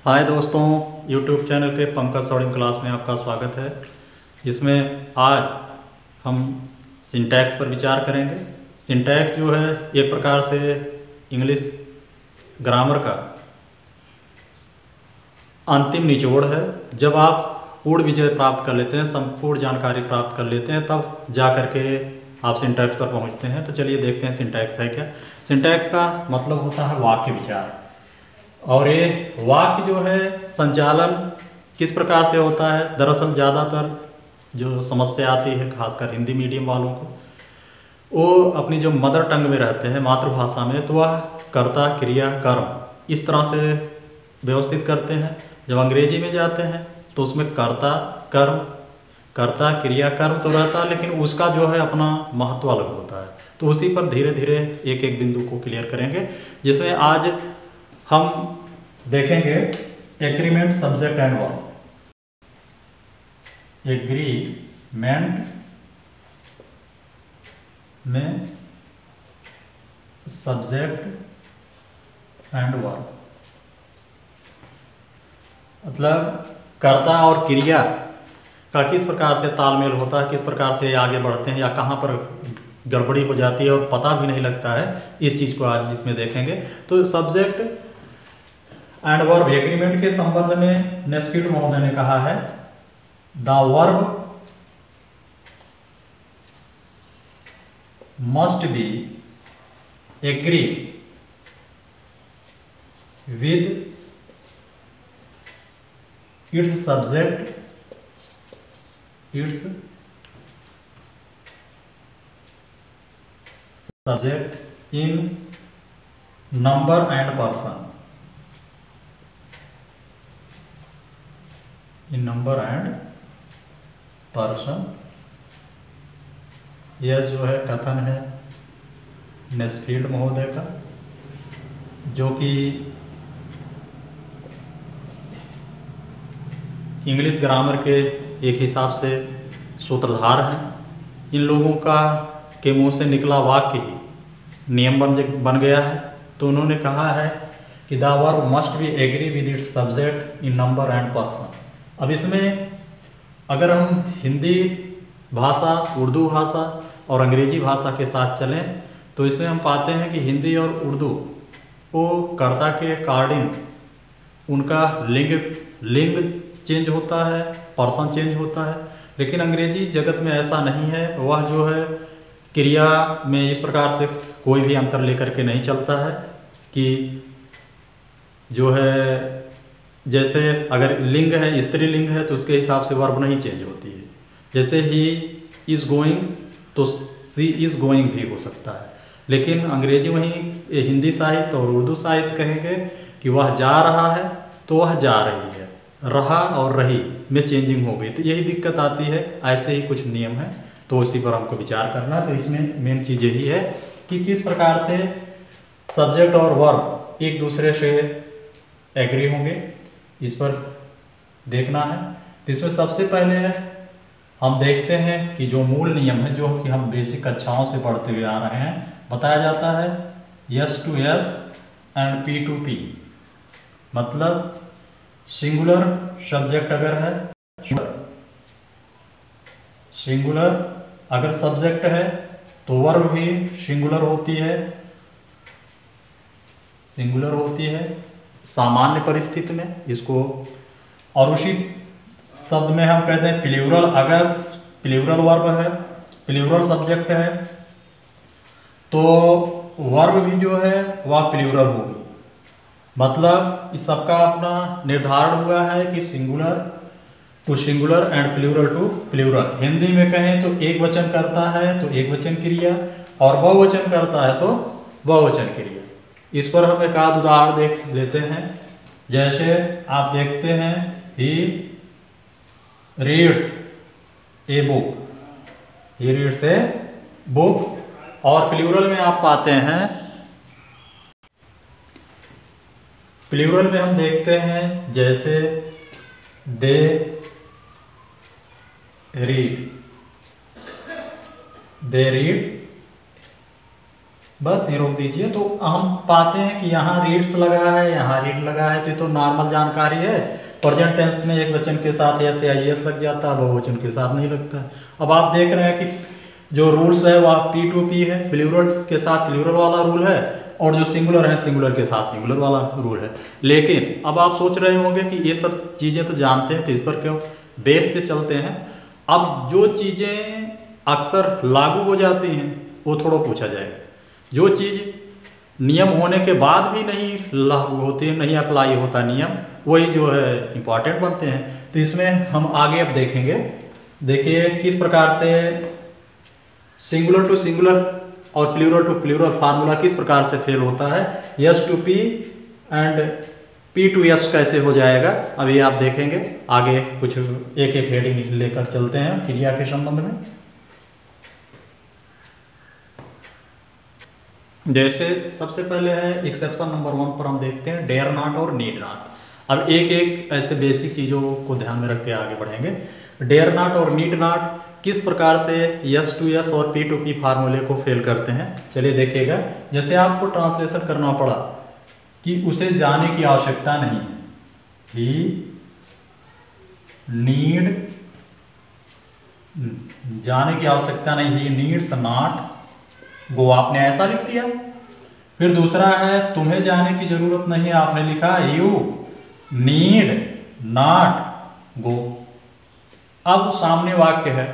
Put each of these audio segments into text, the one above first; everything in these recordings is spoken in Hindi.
हाय दोस्तों, YouTube चैनल के पंकज सौड़िम क्लास में आपका स्वागत है। इसमें आज हम सिंटैक्स पर विचार करेंगे। सिंटैक्स जो है एक प्रकार से इंग्लिश ग्रामर का अंतिम निचोड़ है। जब आप पूर्ण विजय प्राप्त कर लेते हैं, संपूर्ण जानकारी प्राप्त कर लेते हैं, तब जा कर के आप सिंटैक्स पर पहुंचते हैं। तो चलिए देखते हैं सिंटैक्स है क्या। सिंटैक्स का मतलब होता है वाक्य विचार, और ये वाक्य जो है संचालन किस प्रकार से होता है। दरअसल ज़्यादातर जो समस्या आती है खासकर हिंदी मीडियम वालों को, वो अपनी जो मदर टंग में रहते हैं, मातृभाषा में, तो वह कर्ता क्रिया कर्म इस तरह से व्यवस्थित करते हैं। जब अंग्रेजी में जाते हैं तो उसमें कर्ता कर्म, कर्ता क्रिया कर्म तो रहता है, लेकिन उसका जो है अपना महत्व अलग होता है। तो उसी पर धीरे धीरे एक एक बिंदु को क्लियर करेंगे, जिसमें आज हम देखेंगे agreement subject and verb. Agreement में सब्जेक्ट एंड वर्ब मतलब कर्ता और क्रिया का किस प्रकार से तालमेल होता है, किस प्रकार से आगे बढ़ते हैं, या कहाँ पर गड़बड़ी हो जाती है और पता भी नहीं लगता है। इस चीज़ को आज इसमें देखेंगे। तो सब्जेक्ट एंड वर्ब एग्रीमेंट के संबंध में नेस्फील्ड महोदय ने कहा है, the verb must be agree with its subject in number and person, in number and person. यह जो है कथन है नेस्फील्ड महोदय का, जो कि इंग्लिश ग्रामर के एक हिसाब से सूत्रधार हैं। इन लोगों का के मुंह से निकला वाक्य ही नियम बन गया है। तो उन्होंने कहा है कि the verb must be agree with its subject in number and person. अब इसमें अगर हम हिंदी भाषा, उर्दू भाषा और अंग्रेजी भाषा के साथ चलें, तो इसमें हम पाते हैं कि हिंदी और उर्दू को कर्ता के अकॉर्डिंग उनका लिंग चेंज होता है, पर्सन चेंज होता है। लेकिन अंग्रेजी जगत में ऐसा नहीं है। वह जो है क्रिया में इस प्रकार से कोई भी अंतर लेकर के नहीं चलता है कि जो है जैसे अगर लिंग है, स्त्रीलिंग है, तो उसके हिसाब से वर्ब नहीं चेंज होती है। जैसे ही इज़ गोइंग तो सी इज़ गोइंग भी हो सकता है। लेकिन अंग्रेजी में ही हिंदी साहित्य और उर्दू साहित्य कहेंगे कि वह जा रहा है तो वह जा रही है, रहा और रही में चेंजिंग हो गई। तो यही दिक्कत आती है। ऐसे ही कुछ नियम है, तो उसी पर हमको विचार करना। तो इसमें मेन चीज़ यही है कि किस प्रकार से सब्जेक्ट और वर्ब एक दूसरे से एग्री होंगे, इस पर देखना है। तो इसमें सबसे पहले हम देखते हैं कि जो मूल नियम है, जो कि हम बेसिक कक्षाओं से पढ़ते हुए आ रहे हैं, बताया जाता है S to S and P to P. मतलब सिंगुलर सब्जेक्ट अगर है, सिंगुलर अगर सब्जेक्ट है तो वर्ब भी सिंगुलर होती है, सिंगुलर होती है सामान्य परिस्थिति में इसको। और उसी शब्द में हम कहते हैं प्लूरल, अगर प्लूरल वर्ब है, प्लूरल सब्जेक्ट है, तो वर्ब भी जो है वह प्लूरल होगी। मतलब इस सबका अपना निर्धारण हुआ है कि singular to singular and plural to plural. Hindi में कहें तो एक वचन करता है तो एक वचन क्रिया, और बहुवचन करता है तो बहुवचन क्रिया। इस पर हम एक आध उदाहरण देख लेते हैं। जैसे आप देखते हैं he reads a book, he reads a book. और प्लूरल में आप पाते हैं, प्लूरल में हम देखते हैं जैसे दे रीड, दे रीड बस ये रोक दीजिए। तो हम पाते हैं कि यहाँ रीड्स लगा है, यहाँ रीड लगा है, तो ये तो नॉर्मल जानकारी है। प्रेजेंट टेंस में एक वचन के साथ एस या एस लग जाता है, बहुवचन के साथ नहीं लगता। अब आप देख रहे हैं कि जो रूल्स है वह P2P है, प्लूरल के साथ प्लूरल वाला रूल है, और जो सिंगुलर है सिंगुलर के साथ सिंगुलर वाला रूल है। लेकिन अब आप सोच रहे होंगे कि ये सब चीज़ें तो जानते हैं, तो इस पर क्यों बेस से चलते हैं। अब जो चीज़ें अक्सर लागू हो जाती हैं वो थोड़ा पूछा जाएगा। जो चीज़ नियम होने के बाद भी नहीं लागू होती है, नहीं अप्लाई होता नियम, वही जो है इम्पॉर्टेंट बनते हैं। तो इसमें हम आगे अब देखेंगे। देखिए किस प्रकार से सिंगुलर टू सिंगुलर और प्लूरल टू प्लूरल फार्मूला किस प्रकार से फेल होता है। S to P and P to S कैसे हो जाएगा, अभी आप देखेंगे। आगे कुछ एक एक हेडिंग लेकर चलते हैं क्रिया के संबंध में। जैसे सबसे पहले है एक्सेप्शन नंबर 1 पर हम देखते हैं डेयर नॉट और नीड नॉट। अब एक एक ऐसे बेसिक चीज़ों को ध्यान में रख के आगे बढ़ेंगे। डेयर नॉट और नीड नॉट किस प्रकार से एस टू एस और पी टू पी फार्मूले को फेल करते हैं, चलिए देखिएगा। जैसे आपको ट्रांसलेशन करना पड़ा कि उसे जाने की आवश्यकता नहीं है, ही नीड, जाने की आवश्यकता नहीं, ही नीड्स नॉट गो, आपने ऐसा लिख दिया। फिर दूसरा है तुम्हें जाने की जरूरत नहीं है, आपने लिखा यू नीड नॉट गो। अब सामने वाक्य है,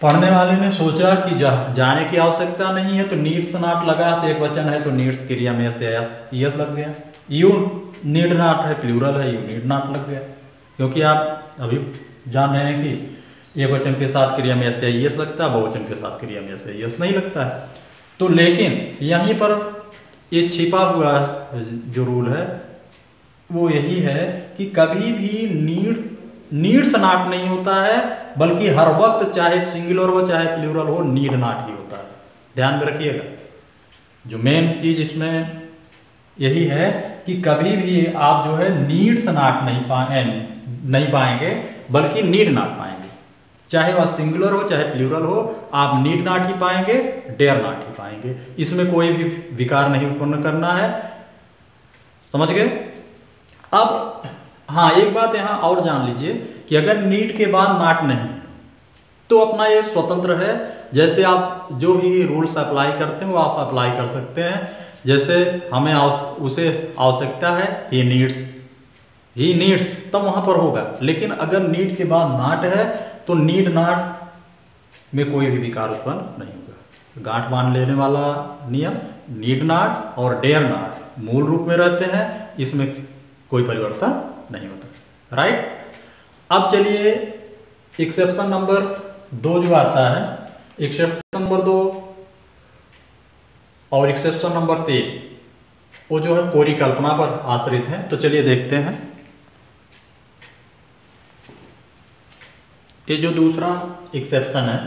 पढ़ने वाले ने सोचा कि जाने की आवश्यकता नहीं है तो नीड्स नॉट लगा, तो एक वचन है तो नीड्स क्रिया में से यस लग गया। यू नीड नॉट है प्लूरल है, यू नीड नॉट लग गया, क्योंकि आप अभी जान रहे हैं कि एक वचन के साथ क्रिया में ऐसे यस लगता है, बहुवचन के साथ क्रिया में ऐसे यस नहीं लगता है। तो लेकिन यहीं पर ये छिपा हुआ जो रूल है वो यही है कि कभी भी नीड्स नॉट नहीं होता है, बल्कि हर वक्त चाहे सिंगुलर हो चाहे प्लूरल हो नीड नॉट ही होता है। ध्यान में रखिएगा, जो मेन चीज इसमें यही है कि कभी भी आप जो है नीड्स नॉट नहीं पाएंगे, बल्कि नीड नॉट पाएंगे। चाहे वह सिंगुलर हो चाहे प्लूरल हो, आप नीड नॉट ही पाएंगे, डेयर नॉट ही पाएंगे। इसमें कोई भी विकार नहीं उत्पन्न करना है, समझ गए। अब हाँ, एक बात यहाँ और जान लीजिए कि अगर नीड के बाद नॉट नहीं तो अपना ये स्वतंत्र है। जैसे आप जो भी रूल्स अप्लाई करते हैं वो आप अप्लाई कर सकते हैं। जैसे हमें उसे आवश्यकता है, ही नीड्स, तब वहाँ पर होगा। लेकिन अगर नीड के बाद नॉट है तो नीड नॉट में कोई भी विकार उत्पन्न नहीं होगा। गांठ बांध लेने वाला नियम नीड नॉट और डेयर नॉट मूल रूप में रहते हैं, इसमें कोई परिवर्तन नहीं होता, राइट। अब चलिए एक्सेप्शन नंबर 2 जो आता है, एक्सेप्शन नंबर 2 और एक्सेप्शन नंबर 3 वो जो है परिकल्पना पर आश्रित है। तो चलिए देखते हैं। ये जो दूसरा एक्सेप्शन है,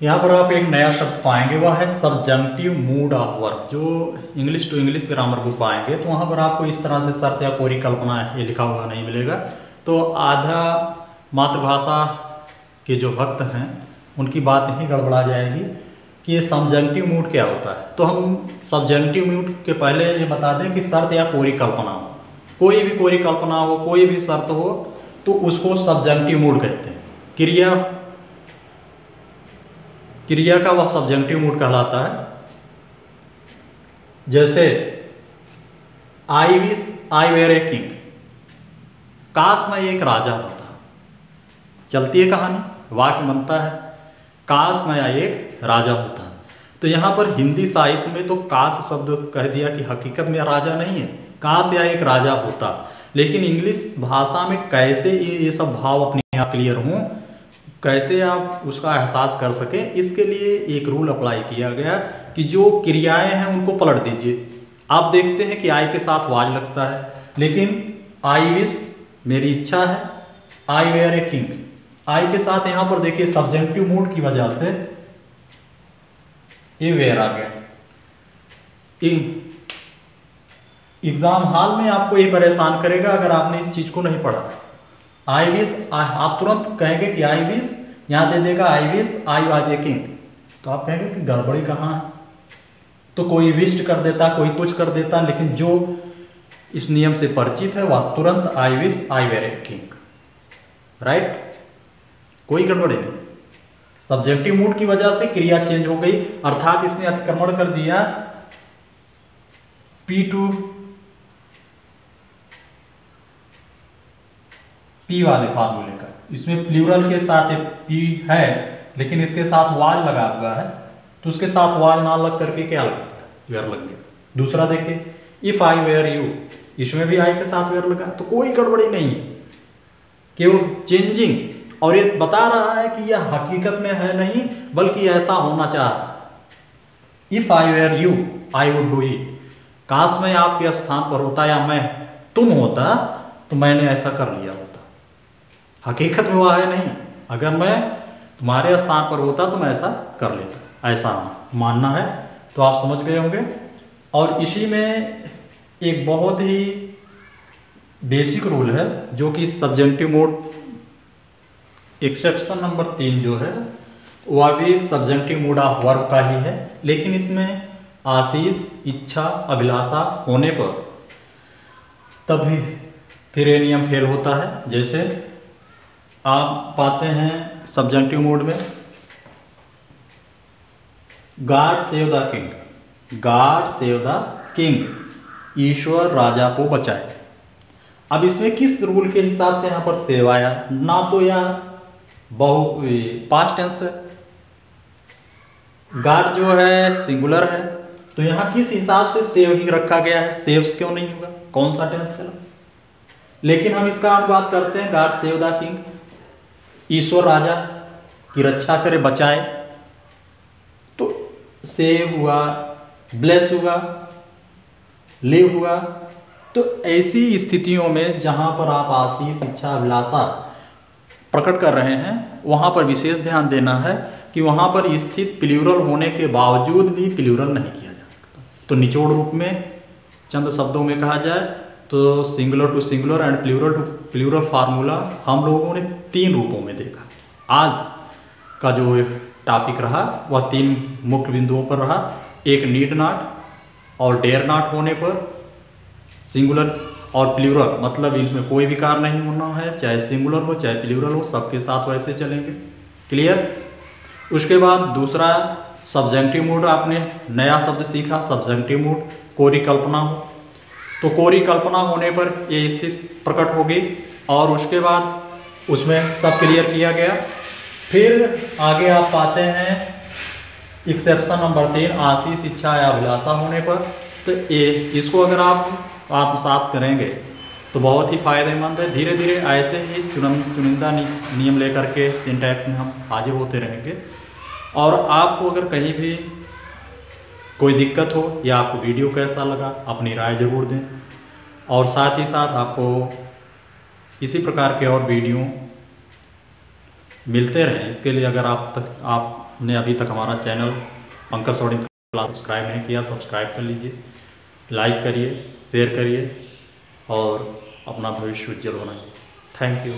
यहाँ पर आप एक नया शब्द पाएंगे, वह है सब्जंक्टिव मूड ऑफ वर्क। जो English to English grammar book पाएंगे तो वहाँ पर आपको इस तरह से शर्त या परिकल्पना ये लिखा हुआ नहीं मिलेगा। तो आधा मातृभाषा के जो भक्त हैं उनकी बात ही गड़बड़ा जाएगी कि ये सब्जंक्टिव मूड क्या होता है। तो हम सब्जंक्टिव मूड के पहले ये बता दें कि शर्त या परिकल्पना हो, कोई भी परिकल्पना हो, कोई भी शर्त हो, तो उसको सब्जंक्टिव मूड कहते हैं। क्रिया का वह सब्जंक्टिव मूड कहलाता है। जैसे I wish I were a king, काश मैं एक राजा होता। चलती है कहानी, वाक्य बनता है काश मैं एक राजा होता। तो यहाँ पर हिंदी साहित्य में तो काश शब्द कह दिया कि हकीकत में राजा नहीं है, काश या एक राजा होता। लेकिन इंग्लिश भाषा में कैसे ये सब भाव अपने यहाँ क्लियर हों, कैसे आप उसका एहसास कर सकें, इसके लिए एक रूल अप्लाई किया गया कि जो क्रियाएं हैं उनको पलट दीजिए। आप देखते हैं कि आई के साथ वाज लगता है, लेकिन आई विश मेरी इच्छा है, आई वेयर ए किंग, आई के साथ यहाँ पर देखिए सब्जेक्टिव मूड की वजह से ये वेयर आ गया। एग्जाम हॉल में आपको ये परेशान करेगा अगर आपने इस चीज को नहीं पढ़ा। आई विश, आप तुरंत कहेंगे कि आई विश, यहाँ दे देगा आई wish I was a king, तो आप कहेंगे कि गड़बड़ी कहाँ है, तो कोई विस्ट कर देता, कोई कुछ कर देता, लेकिन जो इस नियम से परिचित है वह तुरंत I wish I were a king, right. कोई गड़बड़ी नहीं। सब्जेक्टिव मूड की वजह से क्रिया चेंज हो गई, अर्थात इसने अतिक्रमण कर दिया P2 P वाले फार्मूले का। इसमें प्लूरल के साथ एक P है, लेकिन इसके साथ वाज लगा हुआ है, तो उसके साथ वाज ना लग करके क्या लग गया, वेयर लग गया। दूसरा देखिए, इफ आई वेयर यू, इसमें भी आई के साथ वेयर लगा, तो कोई गड़बड़ी नहीं है, केवल चेंजिंग। और ये बता रहा है कि यह हकीकत में है नहीं, बल्कि ऐसा होना चाह रहा। If I were you I would do it, काश मैं आपके स्थान पर होता या मैं तुम होता तो मैंने ऐसा कर लिया होता। हकीकत में वह है नहीं, अगर मैं तुम्हारे स्थान पर होता तो मैं ऐसा कर लेता, ऐसा मानना है। तो आप समझ गए होंगे। और इसी में एक बहुत ही बेसिक रूल है, जो कि सब्जेक्टिव मोड एक्सेप्शन नंबर 3 जो है वह भी सब्जेक्टिव मोड ऑफ वर्ब का ही है, लेकिन इसमें आशीष, इच्छा, अभिलाषा होने पर तभी फिर ये नियम फेल होता है। जैसे आप पाते हैं सब्जेक्टिव मोड में God save the king, God save the king, ईश्वर राजा को बचाए। अब इसमें किस रूल के हिसाब से यहाँ पर सेव आया, ना तो यह पास्ट टेंस है, गॉड जो है सिंगुलर है, तो यहाँ किस हिसाब से सेव ही रखा गया है, सेव्स क्यों नहीं होगा, कौन सा टेंस चला। लेकिन हम इसका अनुवाद करते हैं गॉड सेव द किंग, ईश्वर राजा की रक्षा करे, बचाए। तो सेव हुआ, ब्लेस हुआ, लिव हुआ। तो ऐसी स्थितियों में जहाँ पर आप आशीष, इच्छा, अभिलाषा प्रकट कर रहे हैं, वहाँ पर विशेष ध्यान देना है कि वहाँ पर स्थित प्लूरल होने के बावजूद भी प्लूरल नहीं किया जा सकता। तो निचोड़ रूप में चंद शब्दों में कहा जाए तो singular to singular and plural to plural formula हम लोगों ने 3 रूपों में देखा। आज का जो टॉपिक रहा वह 3 मुख्य बिंदुओं पर रहा। एक नीड नॉट और डेयर नॉट होने पर सिंगुलर और प्लूरल, मतलब इनमें कोई विकार नहीं होना है, चाहे सिंगुलर हो चाहे प्लूरल हो, सबके साथ वैसे चलेंगे। क्लियर। उसके बाद दूसरा सब्जेक्टिव मूड, आपने नया शब्द सीखा सब्जेक्टिव मूड, कोरी कल्पना हो, तो कोरी कल्पना होने पर ये स्थिति प्रकट होगी। और उसके बाद उसमें सब क्लियर किया गया। फिर आगे आप पाते हैं एक्सेप्शन नंबर 3, आशीष, इच्छा या अभिलाषा होने पर। तो ये इसको अगर आप आत्मसात करेंगे तो बहुत ही फायदेमंद है। धीरे धीरे ऐसे ही चुनिंदा नियम लेकर के सिंटैक्स में हम हाजिर होते रहेंगे। और आपको अगर कहीं भी कोई दिक्कत हो या आपको वीडियो कैसा लगा, अपनी राय ज़रूर दें। और साथ ही साथ आपको इसी प्रकार के और वीडियो मिलते रहें, इसके लिए अगर आपने अभी तक हमारा चैनल पंकज सोडी क्लास सब्सक्राइब नहीं किया, सब्सक्राइब कर लीजिए, लाइक करिए, शेयर करिए और अपना भविष्य उज्जवल बनाइए। Thank you.